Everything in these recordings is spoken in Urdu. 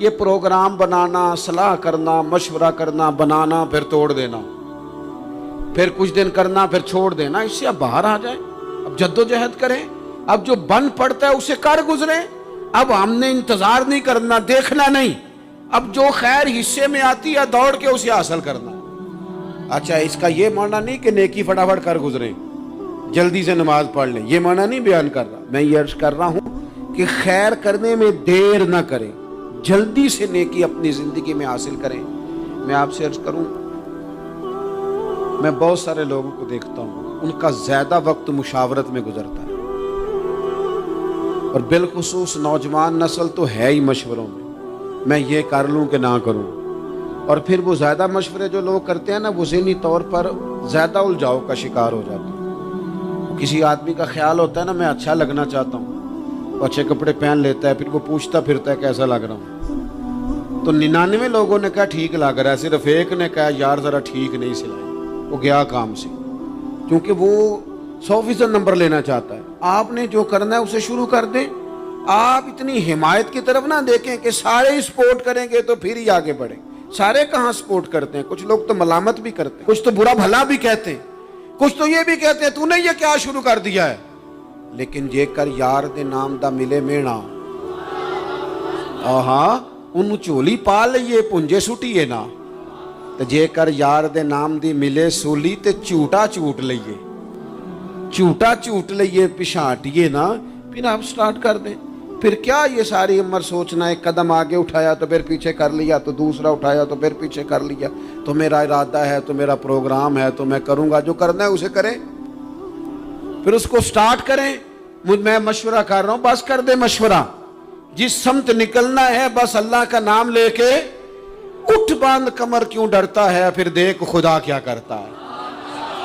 یہ پروگرام بنانا، صلاح کرنا، مشورہ کرنا، بنانا پھر توڑ دینا، پھر کچھ دن کرنا پھر چھوڑ دینا، اس سے اب باہر آ جائیں، اب جد و جہد کریں، اب جو بن پڑتا ہے اسے کر گزریں، اب ہم نے انتظار نہیں کرنا، دیکھنا نہیں، اب جو خیر حصے میں آتی ہے دوڑ کے اسے حاصل کرنا۔ اچھا اس کا یہ معنی نہیں کہ نیکی فٹافٹ کر گزریں، جلدی سے نماز پڑھ لیں، یہ معنی نہیں بیان کر رہا، میں یہ عرض کر رہا ہوں کہ خیر کرنے میں دیر نہ کریں، جلدی سے نیکی اپنی زندگی میں حاصل کریں۔ میں آپ سے عرض کروں، میں بہت سارے لوگوں کو دیکھتا ہوں، ان کا زیادہ وقت مشاورت میں گزرتا ہے، اور بالخصوص نوجوان نسل تو ہے ہی مشوروں میں یہ کر لوں کہ نہ کروں، اور پھر وہ زیادہ مشورے جو لوگ کرتے ہیں نا، وہ ذہنی طور پر زیادہ الجھاؤ کا شکار ہو جاتے ہیں۔ کسی آدمی کا خیال ہوتا ہے نا میں اچھا لگنا چاہتا ہوں، وہ اچھے کپڑے پہن لیتا ہے، پھر وہ پوچھتا پھرتا ہے کیسا لگ رہا ہوں، تو 99 لوگوں نے کہا ٹھیک لگ رہا ہے، صرف ایک نے کہا یار ذرا ٹھیک نہیں سلائی، وہ گیا کام سے، کیونکہ وہ 100% نمبر لینا چاہتا ہے۔ آپ نے جو کرنا ہے اسے شروع کر دیں، آپ اتنی حمایت کی طرف نہ دیکھیں کہ سارے ہی سپورٹ کریں گے تو پھر ہی آگے بڑھیں۔ سارے کہاں سپورٹ کرتے ہیں، کچھ لوگ تو ملامت بھی کرتے ہیں، کچھ تو برا بھلا بھی کہتے ہیں، کچھ تو یہ بھی کہتے ہیں تو نے یہ کیا شروع کر دیا ہے، لیکن یہ کر یار دے نام دا ملے مینا، آہاں ان چولی پا لئیے پنجے سٹیے نا، تو جے کر یار دے نام دی ملے سولی تے چوٹا چوٹ لئیے، چوٹا چوٹ لئیے پشانٹیے نا، پھر آپ سٹارٹ کر دیں۔ پھر کیا یہ ساری عمر سوچنا، ایک قدم آگے اٹھایا تو پھر پیچھے کر لیا، تو دوسرا اٹھایا تو پھر پیچھے کر لیا، تو میرا ارادہ ہے، تو میرا پروگرام ہے، تو میں کروں گا، جو کرنا ہے اسے کریں، پھر اس کو سٹارٹ کریں۔ میں مشورہ کر رہا ہوں، بس کر دے مشورہ، جس سمت نکلنا ہے بس اللہ کا نام لے کے اٹھ، باندھ کمر کیوں ڈرتا ہے، پھر دیکھ خدا کیا کرتا ہے۔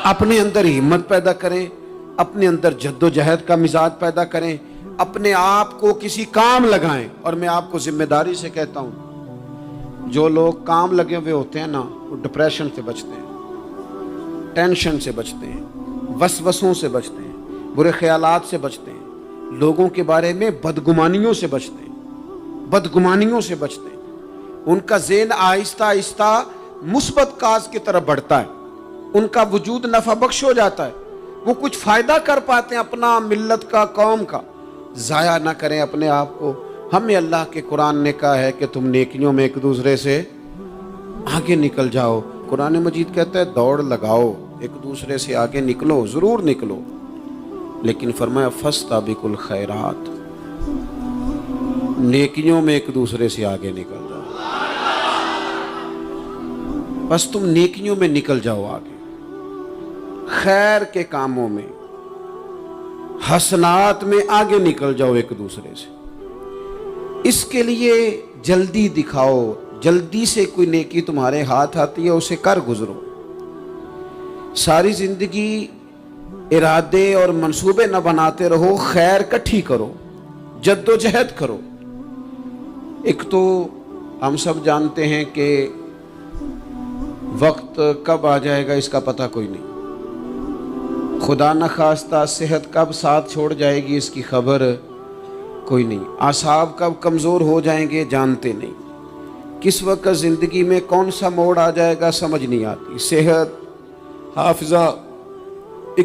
اپنے اندر ہمت پیدا کریں، اپنے اندر جد و جہد کا مزاج پیدا کریں، اپنے آپ کو کسی کام لگائیں۔ اور میں آپ کو ذمہ داری سے کہتا ہوں، جو لوگ کام لگے ہوئے ہوتے ہیں نا، وہ ڈپریشن سے بچتے ہیں، ٹینشن سے بچتے ہیں، وسوسوں سے بچتے ہیں، برے خیالات سے بچتے ہیں، لوگوں کے بارے میں بدگمانیوں سے بچتے ہیں، بدگمانیوں سے بچتے ہیں۔ ان کا ذہن آہستہ آہستہ مثبت کاز کی طرف بڑھتا ہے، ان کا وجود نفع بخش ہو جاتا ہے، وہ کچھ فائدہ کر پاتے ہیں اپنا، ملت کا، قوم کا۔ ضائع نہ کریں اپنے آپ کو۔ ہمیں اللہ کے قرآن نے کہا ہے کہ تم نیکیوں میں ایک دوسرے سے آگے نکل جاؤ۔ قرآن مجید کہتا ہے دوڑ لگاؤ، ایک دوسرے سے آگے نکلو، ضرور نکلو، لیکن فرمایا فاستبقوا الخیرات، نیکیوں میں ایک دوسرے سے آگے نکل جاؤ، بس تم نیکیوں میں نکل جاؤ آگے، خیر کے کاموں میں، حسنات میں آگے نکل جاؤ ایک دوسرے سے۔ اس کے لیے جلدی دکھاؤ، جلدی سے کوئی نیکی تمہارے ہاتھ آتی ہے اسے کر گزرو۔ ساری زندگی ارادے اور منصوبے نہ بناتے رہو، خیر کٹھی کرو، جد و جہد کرو۔ ایک تو ہم سب جانتے ہیں کہ وقت کب آ جائے گا اس کا پتہ کوئی نہیں، خدا نخواستہ صحت کب ساتھ چھوڑ جائے گی اس کی خبر کوئی نہیں، اعصاب کب کمزور ہو جائیں گے جانتے نہیں، کس وقت زندگی میں کون سا موڑ آ جائے گا سمجھ نہیں آتی، صحت، حافظہ،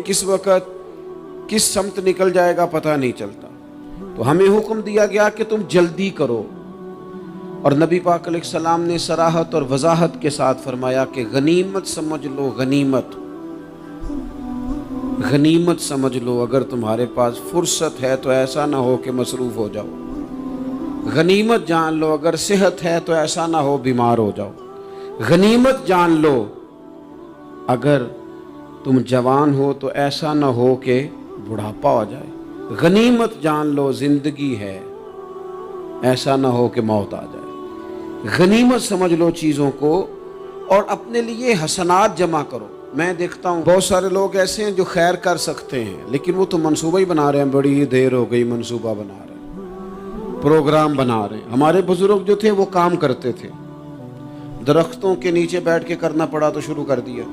کس وقت کس سمت نکل جائے گا پتہ نہیں چلتا۔ تو ہمیں حکم دیا گیا کہ تم جلدی کرو، اور نبی پاک علیہ السلام نے صراحت اور وضاحت کے ساتھ فرمایا کہ غنیمت سمجھ لو، غنیمت، غنیمت سمجھ لو، اگر تمہارے پاس فرصت ہے تو ایسا نہ ہو کہ مصروف ہو جاؤ، غنیمت جان لو، اگر صحت ہے تو ایسا نہ ہو بیمار ہو جاؤ، غنیمت جان لو، اگر تم جوان ہو تو ایسا نہ ہو کہ بڑھاپا ہو جائے، غنیمت جان لو زندگی ہے، ایسا نہ ہو کہ موت آ جائے۔ غنیمت سمجھ لو چیزوں کو، اور اپنے لیے حسنات جمع کرو۔ میں دیکھتا ہوں بہت سارے لوگ ایسے ہیں جو خیر کر سکتے ہیں، لیکن وہ تو منصوبہ ہی بنا رہے ہیں، بڑی دیر ہو گئی منصوبہ بنا رہے ہیں، پروگرام بنا رہے ہیں۔ ہمارے بزرگ جو تھے وہ کام کرتے تھے، درختوں کے نیچے بیٹھ کے کرنا پڑا تو شروع کر دیا،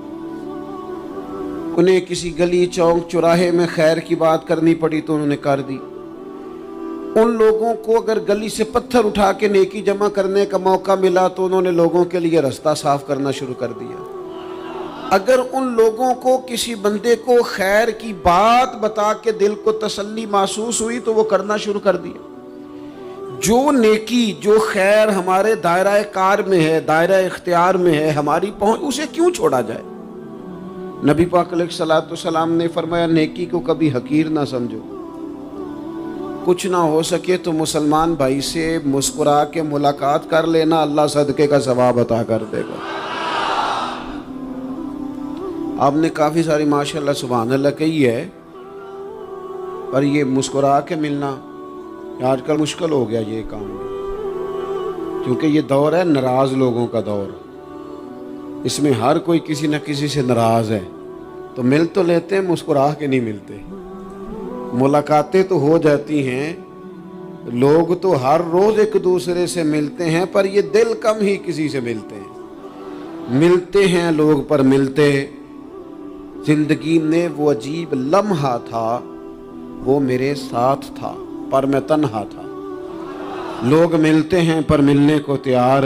انہیں کسی گلی چوک چوراہے میں خیر کی بات کرنی پڑی تو انہوں نے کر دی، ان لوگوں کو اگر گلی سے پتھر اٹھا کے نیکی جمع کرنے کا موقع ملا تو انہوں نے لوگوں کے لیے راستہ صاف کرنا شروع کر دیا۔ اگر ان لوگوں کو کسی بندے کو خیر کی بات بتا کے دل کو تسلی محسوس ہوئی تو وہ کرنا شروع کر دیا۔ جو نیکی جو خیر ہمارے دائرہ کار میں ہے، دائرہ اختیار میں ہے، ہماری پہنچ، اسے کیوں چھوڑا جائے؟ نبی پاک علیہ الصلوۃ والسلام نے فرمایا نیکی کو کبھی حقیر نہ سمجھو، کچھ نہ ہو سکے تو مسلمان بھائی سے مسکرا کے ملاقات کر لینا، اللہ صدقے کا ثواب عطا کر دے گا۔ آپ نے کافی ساری ماشاءاللہ سبحان اللہ کہی ہے، پر یہ مسکرا کے ملنا آج کل مشکل ہو گیا یہ کام، کیونکہ یہ دور ہے ناراض لوگوں کا دور، اس میں ہر کوئی کسی نہ کسی سے ناراض ہے، تو مل تو لیتے ہیں، مسکرا کے نہیں ملتے۔ ملاقاتیں تو ہو جاتی ہیں، لوگ تو ہر روز ایک دوسرے سے ملتے ہیں، پر یہ دل کم ہی کسی سے ملتے ہیں۔ ملتے ہیں لوگ پر ملتے، زندگی میں وہ عجیب لمحہ تھا، وہ میرے ساتھ تھا پر میں تنہا تھا۔ لوگ ملتے ہیں پر ملنے کو تیار۔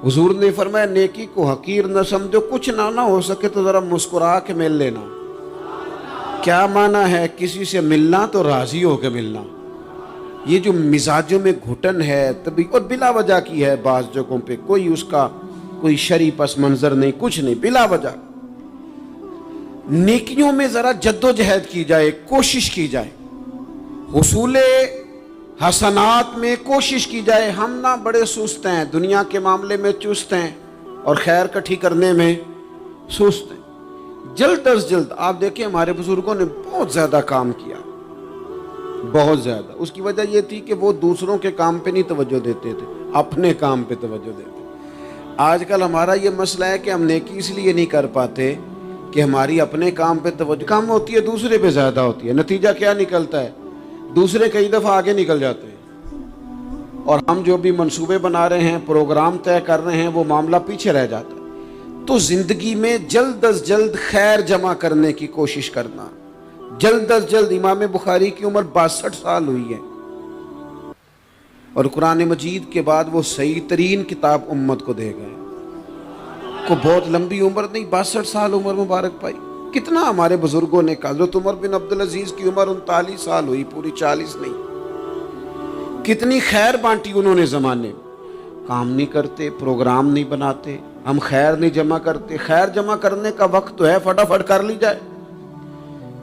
حضور نے فرمایا نیکی کو حقیر نہ سمجھو، کچھ نہ ہو سکے تو ذرا مسکرا کے مل لینا۔ کیا معنی ہے؟ کسی سے ملنا تو راضی ہو کے ملنا۔ یہ جو مزاجوں میں گھٹن ہے تبھی، اور بلا وجہ کی ہے بعض جگہوں پہ، کوئی اس کا کوئی شرعی پس منظر نہیں، کچھ نہیں، بلا وجہ۔ نیکیوں میں ذرا جد و جہد کی جائے، کوشش کی جائے، حصول حسنات میں کوشش کی جائے۔ ہم نہ بڑے سست ہیں، دنیا کے معاملے میں چست ہیں اور خیر کٹھی کرنے میں سست ہیں۔ جلد از جلد آپ دیکھیں ہمارے بزرگوں نے بہت زیادہ کام کیا، بہت زیادہ۔ اس کی وجہ یہ تھی کہ وہ دوسروں کے کام پہ نہیں توجہ دیتے تھے، اپنے کام پہ توجہ دیتے۔ آج کل ہمارا یہ مسئلہ ہے کہ ہم نیکی اس لیے نہیں کر پاتے کہ ہماری اپنے کام پہ توجہ کم ہوتی ہے، دوسرے پہ زیادہ ہوتی ہے۔ نتیجہ کیا نکلتا ہے؟ دوسرے کئی دفعہ آگے نکل جاتے ہیں، اور ہم جو بھی منصوبے بنا رہے ہیں، پروگرام طے کر رہے ہیں، وہ معاملہ پیچھے رہ جاتا ہے۔ تو زندگی میں جلد از جلد خیر جمع کرنے کی کوشش کرنا، جلد از جلد۔ امام بخاری کی عمر 62 سال ہوئی ہے، اور قرآن مجید کے بعد وہ صحیح ترین کتاب امت کو دے گئے۔ کو بہت لمبی عمر نہیں، 62 سال عمر مبارک پائی۔ کتنا ہمارے بزرگوں نے کہا، حضرت عمر بن عبدالعزیز کی عمر 39 سال ہوئی، پوری 40 نہیں۔ کتنی خیر بانٹی انہوں نے زمانے میں۔ کام نہیں کرتے، پروگرام نہیں بناتے، ہم خیر نہیں جمع کرتے۔ خیر جمع کرنے کا وقت تو ہے، فٹافٹ کر لی جائے۔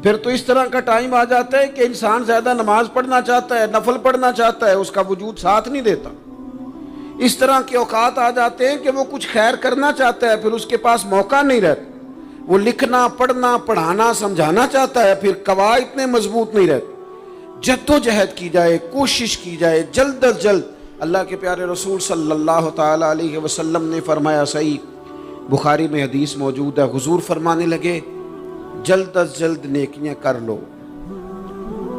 پھر تو اس طرح کا ٹائم آ جاتا ہے کہ انسان زیادہ نماز پڑھنا چاہتا ہے، نفل پڑھنا چاہتا ہے، اس کا وجود ساتھ نہیں دیتا۔ اس طرح کے اوقات آ جاتے ہیں کہ وہ کچھ خیر کرنا چاہتا ہے، پھر اس کے پاس موقع نہیں رہتا۔ وہ لکھنا، پڑھنا، پڑھانا، سمجھانا چاہتا ہے، پھر قواعد اتنے مضبوط نہیں رہتے۔ جد و جہد کی جائے، کوشش کی جائے، جلد از جلد۔ اللہ کے پیارے رسول صلی اللہ تعالی علیہ وسلم نے فرمایا، صحیح بخاری میں حدیث موجود ہے، حضور فرمانے لگے جلد از جلد نیکیاں کر لو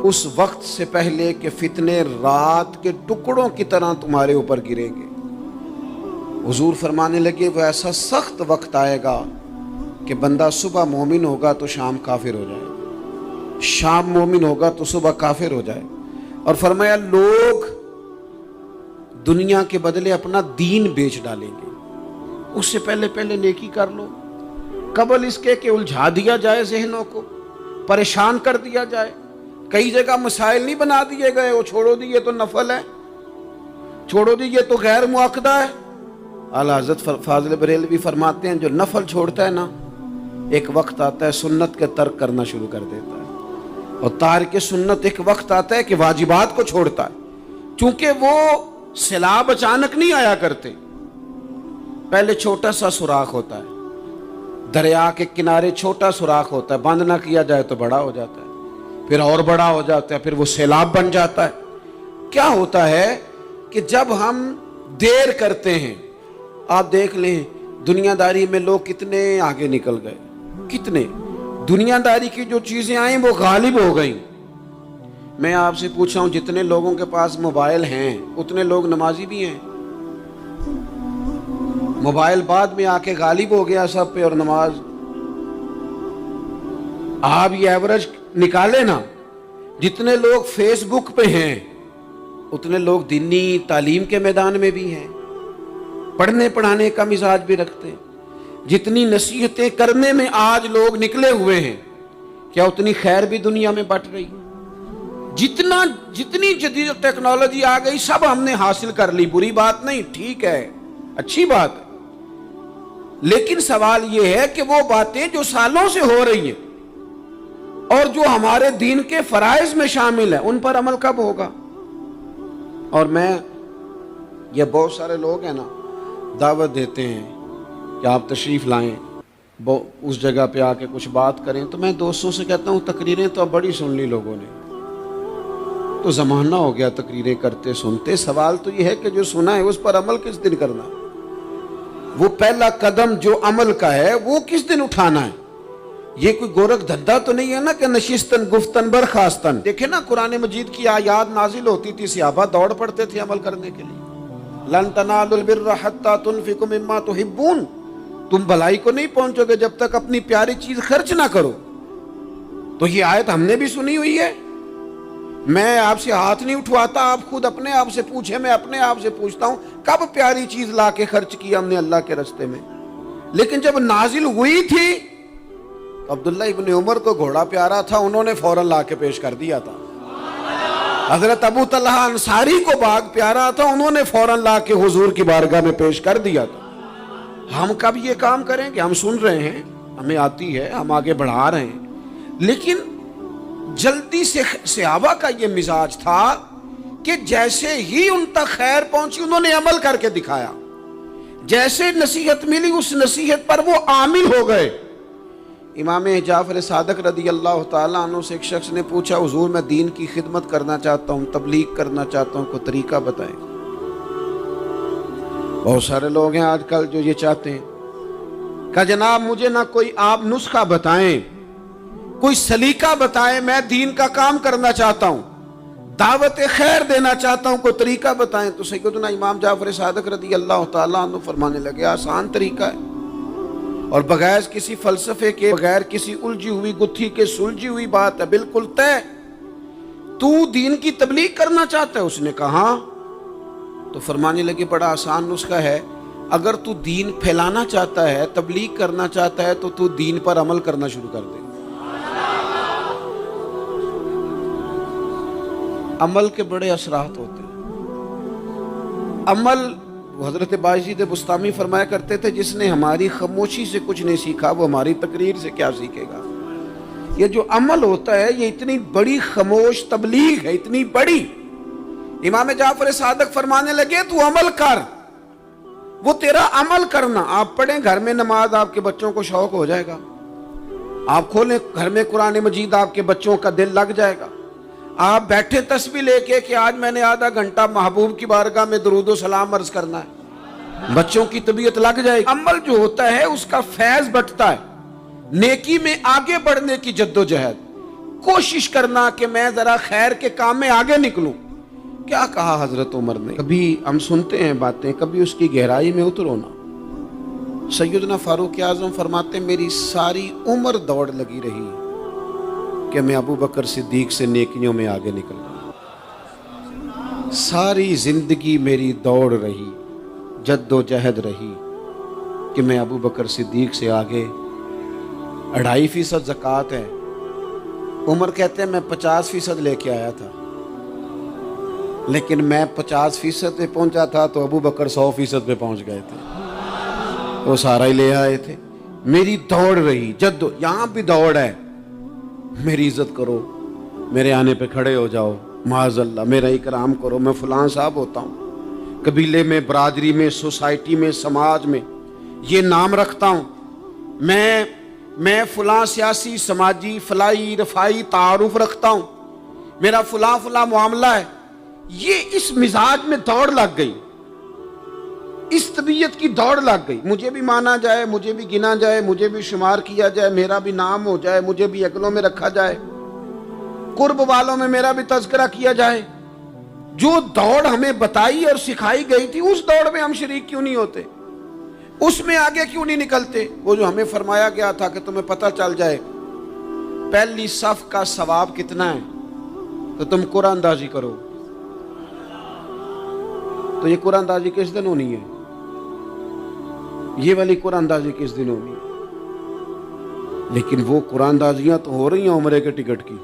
اس وقت سے پہلے کہ فتنے رات کے ٹکڑوں کی طرح تمہارے اوپر گریں گے۔ حضور فرمانے لگے وہ ایسا سخت وقت آئے گا کہ بندہ صبح مومن ہوگا تو شام کافر ہو جائے، شام مومن ہوگا تو صبح کافر ہو جائے۔ اور فرمایا لوگ دنیا کے بدلے اپنا دین بیچ ڈالیں گے۔ اس سے پہلے نیکی کر لو، قبل اس کے کہ الجھا دیا جائے، ذہنوں کو پریشان کر دیا جائے۔ کئی جگہ مسائل نہیں بنا دیے گئے، وہ چھوڑو دیے تو نفل ہے، چھوڑو دیے تو غیر مؤکدہ ہے۔ اعلیٰ حضرت فاضل بریلوی فرماتے ہیں جو نفل چھوڑتا ہے نا، ایک وقت آتا ہے سنت کے ترک کرنا شروع کر دیتا ہے، اور تارک سنت ایک وقت آتا ہے کہ واجبات کو چھوڑتا ہے، چونکہ وہ سیلاب اچانک نہیں آیا کرتے۔ پہلے چھوٹا سا سوراخ ہوتا ہے، دریا کے کنارے چھوٹا سوراخ ہوتا ہے، بند نہ کیا جائے تو بڑا ہو جاتا ہے، پھر اور بڑا ہو جاتا ہے، پھر وہ سیلاب بن جاتا ہے۔ کیا ہوتا ہے کہ جب ہم دیر کرتے ہیں، آپ دیکھ لیں دنیا داری میں لوگ کتنے آگے نکل گئے، کتنے دنیا داری کی جو چیزیں آئیں وہ غالب ہو گئیں۔ میں آپ سے پوچھا ہوں جتنے لوگوں کے پاس موبائل ہیں اتنے لوگ نمازی بھی ہیں؟ موبائل بعد میں آ کے غالب ہو گیا سب پہ، اور نماز آپ یہ ایوریج نکالے نا، جتنے لوگ فیس بک پہ ہیں اتنے لوگ دینی تعلیم کے میدان میں بھی ہیں، پڑھنے پڑھانے کا مزاج بھی رکھتے ہیں۔ جتنی نصیحتیں کرنے میں آج لوگ نکلے ہوئے ہیں، کیا اتنی خیر بھی دنیا میں بٹ رہی؟ جتنی جدید ٹیکنالوجی آ گئی سب ہم نے حاصل کر لی، بری بات نہیں، ٹھیک ہے، اچھی بات ہے، لیکن سوال یہ ہے کہ وہ باتیں جو سالوں سے ہو رہی ہیں اور جو ہمارے دین کے فرائض میں شامل ہیں ان پر عمل کب ہوگا؟ اور میں یہ بہت سارے لوگ ہیں نا دعوت دیتے ہیں کہ آپ تشریف لائیں، اس جگہ پہ آ کے کچھ بات کریں، تو میں دوستوں سے کہتا ہوں تقریریں تو اب بڑی سن لی لوگوں نے، تو زمانہ ہو گیا تقریریں کرتے سنتے، سوال تو یہ ہے کہ جو سنا ہے اس پر عمل کس دن کرنا ہے؟ وہ پہلا قدم جو عمل کا ہے وہ کس دن اٹھانا ہے؟ یہ کوئی گورکھ دھندا تو نہیں ہے نا کہ نشستن گفتن برخاستن۔ دیکھیں نا قرآن مجید کی آیات نازل ہوتی تھی، صحابہ دوڑ پڑتے تھے عمل کرنے کے لیے۔ لن تنالوا البر حتى تنفقوا مما تحبون، تم بھلائی کو نہیں پہنچو گے جب تک اپنی پیاری چیز خرچ نہ کرو۔ تو یہ آیت ہم نے بھی سنی ہوئی ہے، میں آپ سے ہاتھ نہیں اٹھواتا، آپ خود اپنے آپ سے پوچھیں، میں اپنے آپ سے پوچھتا ہوں کب پیاری چیز لا کے خرچ کی ہم نے اللہ کے راستے میں؟ لیکن جب نازل ہوئی تھی تو عبداللہ ابن عمر کو گھوڑا پیارا تھا، انہوں نے فوراً لا کے پیش کر دیا تھا۔ حضرت ابو طلحہ انصاری کو باغ پیارا تھا، انہوں نے فوراً لا کے حضور کی بارگاہ میں پیش کر دیا تھا۔ ہم کب یہ کام کریں کہ ہم سن رہے ہیں، ہمیں آتی ہے، ہم آگے بڑھا رہے ہیں، لیکن جلدی سے صحابہ کا یہ مزاج تھا کہ جیسے ہی ان تک خیر پہنچی انہوں نے عمل کر کے دکھایا، جیسے نصیحت ملی اس نصیحت پر وہ عامل ہو گئے۔ امام جعفر صادق رضی اللہ تعالیٰ عنہ سے ایک شخص نے پوچھا حضور میں دین کی خدمت کرنا چاہتا ہوں، تبلیغ کرنا چاہتا ہوں، کوئی طریقہ بتائیں۔ بہت سارے لوگ ہیں آج کل جو یہ چاہتے ہیں کہ جناب مجھے نہ کوئی آپ نسخہ بتائیں، کوئی سلیقہ بتائیں، میں دین کا کام کرنا چاہتا ہوں، دعوت خیر دینا چاہتا ہوں، کوئی طریقہ بتائیں۔ تو سیدنا امام جعفر صادق رضی اللہ تعالیٰ عنہ فرمانے لگے آسان طریقہ ہے، اور بغیر کسی فلسفے کے، بغیر کسی الجھی ہوئی گتھی کے سلجھی ہوئی بات ہے، بالکل طے۔ تو دین کی تبلیغ کرنا چاہتا ہے؟ اس نے کہا ہاں۔ تو فرمانے لگے بڑا آسان نسخہ ہے، اگر تو دین پھیلانا چاہتا ہے، تبلیغ کرنا چاہتا ہے، تو دین پر عمل کرنا شروع کر دے۔ عمل کے بڑے اثرات ہوتے ہیں۔ عمل، حضرت باجید بستامی فرمایا کرتے تھے جس نے ہماری خاموشی سے کچھ نہیں سیکھا وہ ہماری تقریر سے کیا سیکھے گا۔ یہ جو عمل ہوتا ہے یہ اتنی بڑی خاموش تبلیغ ہے، اتنی بڑی۔ امام جعفر صادق فرمانے لگے تو عمل کر، وہ تیرا عمل کرنا۔ آپ پڑھیں گھر میں نماز، آپ کے بچوں کو شوق ہو جائے گا، آپ کھولیں گھر میں قرآن مجید، آپ کے بچوں کا دل لگ جائے گا۔ آپ بیٹھے تسبیح لے کے کہ آج میں نے آدھا گھنٹہ محبوب کی بارگاہ میں درود و سلام عرض کرنا ہے، بچوں کی طبیعت لگ جائے گی۔ عمل جو ہوتا ہے اس کا فیض بٹتا ہے، نیکی میں آگے بڑھنے کی جد و جہد، کوشش کرنا کہ میں ذرا خیر کے کام میں آگے نکلوں۔ کیا کہا حضرت عمر نے؟ کبھی ہم سنتے ہیں باتیں، کبھی اس کی گہرائی میں اترو نا۔ سیدنا فاروق اعظم فرماتے ہیں میری ساری عمر دوڑ لگی رہی کہ میں ابو بکر صدیق سے نیکیوں میں آگے نکل رہا، ساری زندگی میری دوڑ رہی، جد و جہد رہی کہ میں ابو بکر صدیق سے آگے۔ 2.5% زکوٰۃ ہے، عمر کہتے ہیں میں 50% لے کے آیا تھا، لیکن میں 50% پہ پہنچا تھا تو ابو بکر 100% پہ پہنچ گئے تھے، وہ سارا ہی لے آئے تھے۔ میری دوڑ رہی، جد، یہاں بھی دوڑ ہے، میری عزت کرو، میرے آنے پہ کھڑے ہو جاؤ، معاذ اللہ میرا اکرام کرو، میں فلاں صاحب ہوتا ہوں، قبیلے میں، برادری میں، سوسائٹی میں، سماج میں یہ نام رکھتا ہوں، میں فلاں سیاسی، سماجی، فلاحی، رفائی تعارف رکھتا ہوں، میرا فلاں معاملہ ہے۔ یہ اس مزاج میں دوڑ لگ گئی، اس طبیعت کی دوڑ لگ گئی، مجھے بھی مانا جائے، مجھے بھی گنا جائے، مجھے بھی شمار کیا جائے، میرا بھی نام ہو جائے، مجھے بھی اگلوں میں رکھا جائے، قرب والوں میں میرا بھی تذکرہ کیا جائے۔ جو دوڑ ہمیں بتائی اور سکھائی گئی تھی اس دوڑ میں ہم شریک کیوں نہیں ہوتے؟ اس میں آگے کیوں نہیں نکلتے؟ وہ جو ہمیں فرمایا گیا تھا کہ تمہیں پتہ چل جائے پہلی صف کا ثواب کتنا ہے تو تم قرآن اندازی کرو، تو یہ قرآن اندازی کس دن ہونی ہے؟ یہ والی قرآن اندازی کس دن ہونی ہے؟ لیکن وہ قرآن اندازیاں تو ہو رہی ہیں عمرے کے ٹکٹ کی،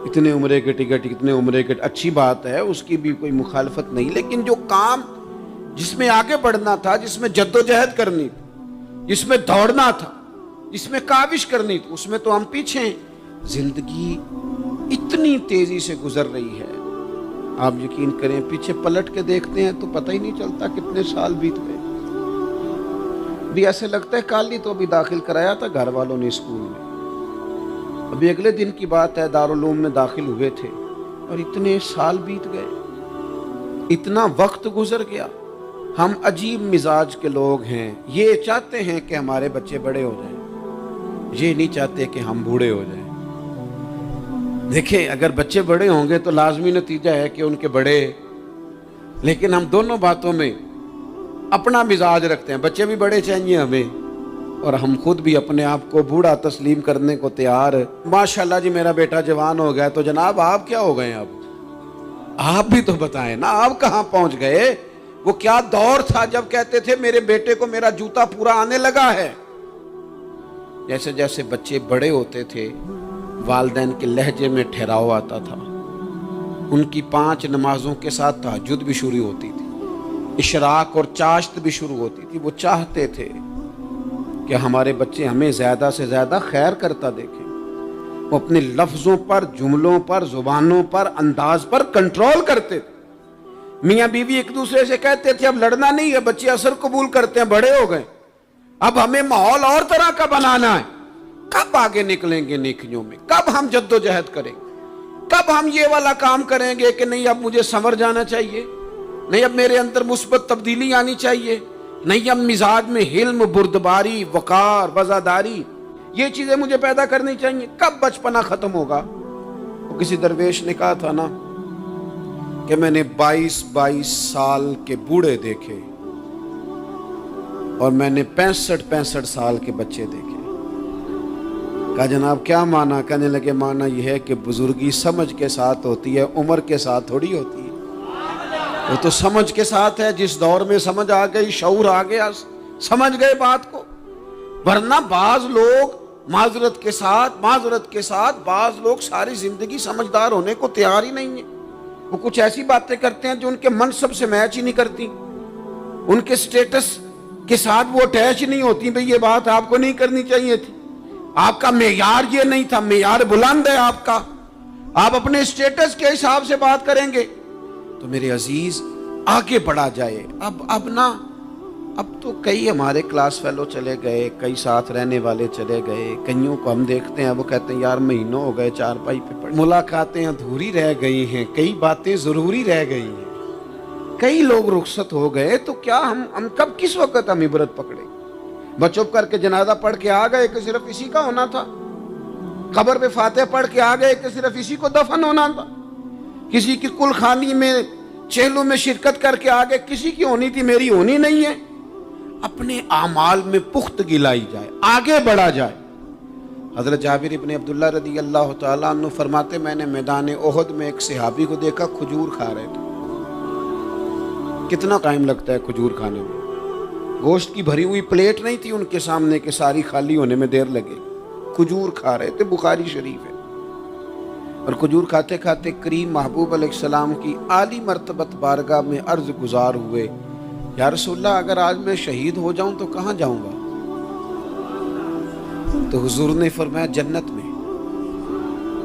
اتنے عمرے کے ٹکٹ، اتنے عمرے کے، اچھی بات ہے، اس کی بھی کوئی مخالفت نہیں، لیکن جو کام جس میں آگے بڑھنا تھا، جس میں جد و جہد کرنی تھی، جس میں دوڑنا تھا، جس میں کاوش کرنی تھی، اس میں تو ہم پیچھے ہیں۔ زندگی اتنی تیزی سے گزر رہی ہے، آپ یقین کریں پیچھے پلٹ کے دیکھتے ہیں تو پتہ ہی نہیں چلتا کتنے سال بیت گئے۔ بھی ایسے لگتا ہے کل ہی تو ابھی داخل کرایا تھا گھر والوں نے اسکول میں، ابھی اگلے دن کی بات ہے دارالعلوم میں داخل ہوئے تھے اور اتنے سال بیت گئے، اتنا وقت گزر گیا۔ ہم عجیب مزاج کے لوگ ہیں، یہ چاہتے ہیں کہ ہمارے بچے بڑے ہو جائیں، یہ نہیں چاہتے کہ ہم بوڑھے ہو جائیں۔ دیکھیں اگر بچے بڑے ہوں گے تو لازمی نتیجہ ہے کہ ان کے بڑے، لیکن ہم دونوں باتوں میں اپنا مزاج رکھتے ہیں، بچے بھی بڑے چاہیے ہمیں اور ہم خود بھی اپنے آپ کو بوڑھا تسلیم کرنے کو تیار۔ ماشاءاللہ جی میرا بیٹا جوان ہو گیا، تو جناب آپ کیا ہو گئے؟ اب آپ بھی تو بتائیں نا، آپ کہاں پہنچ گئے؟ وہ کیا دور تھا جب کہتے تھے میرے بیٹے کو میرا جوتا پورا آنے لگا ہے۔ جیسے جیسے بچے بڑے ہوتے تھے والدین کے لہجے میں ٹھہراؤ آتا تھا، ان کی 5 نمازوں کے ساتھ تہجد بھی شروع ہوتی تھی، اشراق اور چاشت بھی شروع ہوتی تھی۔ وہ چاہتے تھے کہ ہمارے بچے ہمیں زیادہ سے زیادہ خیر کرتا دیکھیں، وہ اپنے لفظوں پر، جملوں پر، زبانوں پر، انداز پر کنٹرول کرتے تھے۔ میاں بیوی ایک دوسرے سے کہتے تھے اب لڑنا نہیں ہے، بچے اثر قبول کرتے ہیں، بڑے ہو گئے، اب ہمیں ماحول اور طرح کا بنانا ہے۔ کب آگے نکلیں گے نیکیوں میں؟ کب ہم جد و جہد کریں گے؟ کب ہم یہ والا کام کریں گے کہ نہیں اب مجھے سنور جانا چاہیے، نہیں اب میرے اندر مثبت تبدیلی آنی چاہیے، نہیں اب مزاج میں حلم، بردباری، وقار، وفاداری، یہ چیزیں مجھے پیدا کرنی چاہیے۔ کب بچپنا ختم ہوگا؟ وہ کسی درویش نے کہا تھا نا کہ میں نے 22 سال کے بوڑھے دیکھے اور میں نے 65 سال کے بچے دیکھے۔ کہا جناب کیا معنی؟ کہنے لگے معنی یہ ہے کہ بزرگی سمجھ کے ساتھ ہوتی ہے، عمر کے ساتھ تھوڑی ہوتی ہے۔ وہ تو سمجھ کے ساتھ ہے، جس دور میں سمجھ آ گئی، شعور آ گیا، سمجھ گئے بات کو۔ ورنہ بعض لوگ معذرت کے ساتھ بعض لوگ ساری زندگی سمجھدار ہونے کو تیار ہی نہیں ہیں۔ وہ کچھ ایسی باتیں کرتے ہیں جو ان کے منصب سے میچ ہی نہیں کرتی، ان کے سٹیٹس کے ساتھ وہ اٹیچ نہیں ہوتی۔ بھئی یہ بات آپ کو نہیں کرنی چاہیے تھی، آپ کا معیار یہ نہیں تھا، معیار بلند ہے آپ کا، آپ اپنے سٹیٹس کے حساب سے بات کریں گے۔ تو میرے عزیز آگے بڑھا جائے۔ اب تو کئی ہمارے کلاس فیلو چلے گئے، کئی ساتھ رہنے والے چلے گئے، کئیوں کو ہم دیکھتے ہیں وہ کہتے ہیں یار مہینوں ہو گئے چارپائی پہ پڑے، ملاقاتیں ادھوری رہ گئی ہیں، کئی باتیں ضروری رہ گئی ہیں، کئی لوگ رخصت ہو گئے، تو کیا ہم کب کس وقت ہم عبرت پکڑے؟ بس چپ کر کے جنازہ پڑھ کے آ گئے کہ صرف اسی کا ہونا تھا، قبر پہ فاتحہ پڑھ کے آ گئے کہ صرف اسی کو دفن ہونا تھا، کسی کی کل خانی میں چہلوں میں شرکت کر کے آ گئے، کسی کی ہونی تھی میری ہونی نہیں ہے۔ اپنے اعمال میں پختگی لائی جائے، آگے بڑھا جائے۔ حضرت جابر ابن عبداللہ رضی اللہ تعالیٰ عنہ فرماتے میں نے میدان احد میں ایک صحابی کو دیکھا کھجور کھا رہے تھے۔ کتنا ٹائم لگتا ہے کھجور کھانے میں؟ گوشت کی بھری ہوئی پلیٹ نہیں تھی ان کے سامنے کہ ساری خالی ہونے میں دیر لگے، کھجور کھا رہے تھے، بخاری شریف ہے۔ اور کھجور کھاتے کھاتے کریم محبوب علیہ السلام کی عالی مرتبت بارگاہ میں عرض گزار ہوئے، یا رسول اللہ اگر آج میں شہید ہو جاؤں تو کہاں جاؤں گا؟ تو حضور نے فرمایا جنت میں۔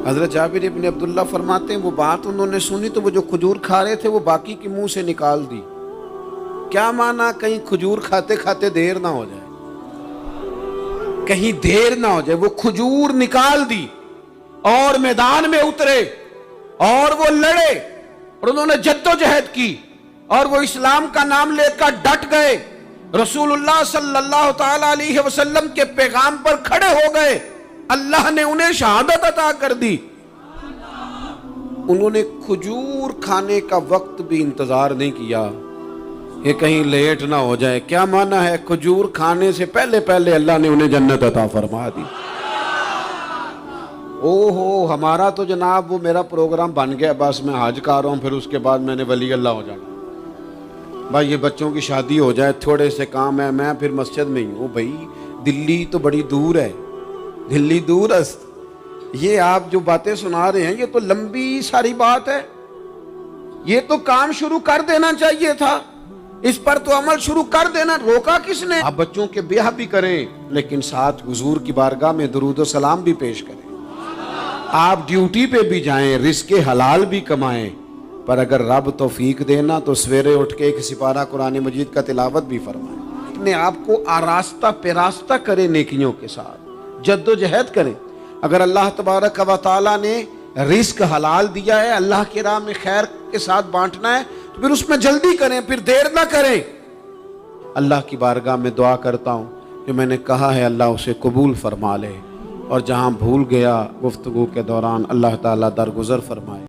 حضرت جابر ابن عبداللہ فرماتے ہیں وہ بات انہوں نے سنی تو وہ جو کھجور کھا رہے تھے وہ باقی کے منہ سے نکال دی۔ کیا معنی؟ کہیں کھجور کھاتے کھاتے دیر نہ ہو جائے، کہیں دیر نہ ہو جائے۔ وہ کھجور نکال دی اور میدان میں اترے اور وہ لڑے اور انہوں نے جد و جہد کی اور وہ اسلام کا نام لے کر ڈٹ گئے، رسول اللہ صلی اللہ تعالی علیہ وسلم کے پیغام پر کھڑے ہو گئے، اللہ نے انہیں شہادت عطا کر دی۔ انہوں نے کھجور کھانے کا وقت بھی انتظار نہیں کیا کہ کہیں لیٹ نہ ہو جائے۔ کیا معنی ہے؟ کھجور کھانے سے پہلے پہلے اللہ نے انہیں جنت عطا فرما دی۔ ہمارا تو جناب وہ میرا پروگرام بن گیا، بس میں حج کر رہا ہوں، پھر اس کے بعد میں نے ولی اللہ ہو جانا۔ بھائی یہ بچوں کی شادی ہو جائے، تھوڑے سے کام ہے، میں پھر مسجد میں ہی ہوں۔ بھائی دلی تو بڑی دور ہے، دلی دور است۔ یہ آپ جو باتیں سنا رہے ہیں یہ تو لمبی ساری بات ہے، یہ تو کام شروع کر دینا چاہیے تھا، اس پر تو عمل شروع کر دینا، روکا کس نے؟ آپ بچوں کے بیاہ بھی کریں لیکن ساتھ حضور کی بارگاہ میں درود و سلام بھی پیش کریں۔ آپ ڈیوٹی پہ بھی جائیں، رزق حلال بھی کمائیں، پر اگر رب توفیق دینا تو سویرے اٹھ کے ایک سپارہ قرآن مجید کا تلاوت بھی فرمائیں۔ اپنے آپ کو آراستہ پیراستہ کریں، نیکیوں کے ساتھ جد و جہد کریں۔ اگر اللہ تبارک و تعالیٰ نے رزق حلال دیا ہے، اللہ کی راہ میں خیر کے ساتھ بانٹنا ہے، تو پھر اس میں جلدی کریں، پھر دیر نہ کریں۔ اللہ کی بارگاہ میں دعا کرتا ہوں جو میں نے کہا ہے اللہ اسے قبول فرما لے، اور جہاں بھول گیا گفتگو کے دوران اللہ تعالیٰ درگزر فرمائے۔